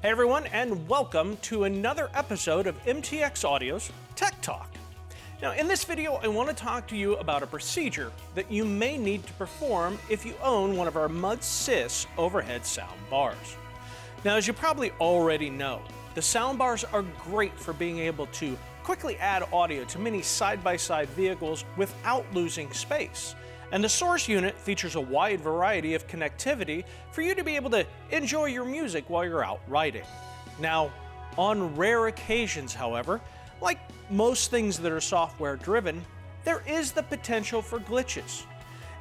Hey everyone, and welcome to another episode of MTX Audio's Tech Talk. Now in this video, I want to talk to you about a procedure that you may need to perform if you own one of our MUDSYS overhead sound bars. Now as you probably already know, the sound bars are great for being able to quickly add audio to many side-by-side vehicles without losing space. And the source unit features a wide variety of connectivity for you to be able to enjoy your music while you're out riding. Now, on rare occasions, however, like most things that are software driven, there is the potential for glitches.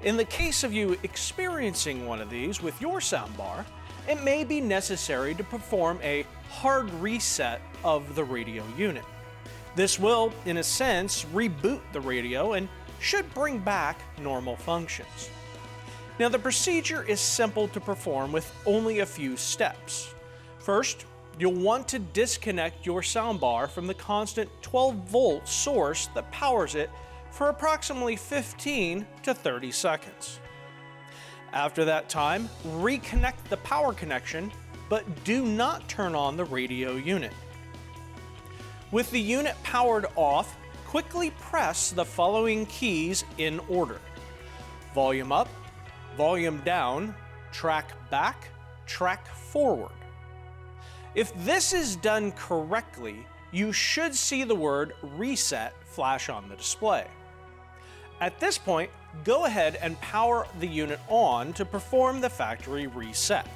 In the case of you experiencing one of these with your soundbar, it may be necessary to perform a hard reset of the radio unit. This will, in a sense, reboot the radio and should bring back normal functions. Now the procedure is simple to perform with only a few steps. First, you'll want to disconnect your soundbar from the constant 12-volt source that powers it for approximately 15 to 30 seconds. After that time, reconnect the power connection, but do not turn on the radio unit. With the unit powered off, quickly press the following keys in order: volume up, volume down, track back, track forward. If this is done correctly, you should see the word reset flash on the display. At this point, go ahead and power the unit on to perform the factory reset.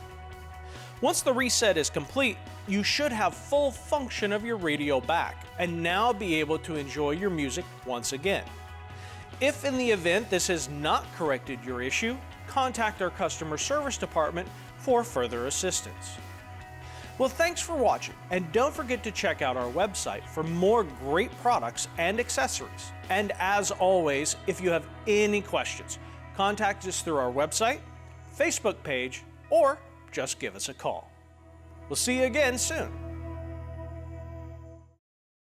Once the reset is complete, you should have full function of your radio back and now be able to enjoy your music once again. If in the event this has not corrected your issue, contact our customer service department for further assistance. Well, thanks for watching, and don't forget to check out our website for more great products and accessories. And as always, if you have any questions, contact us through our website, Facebook page, or just give us a call. We'll see you again soon.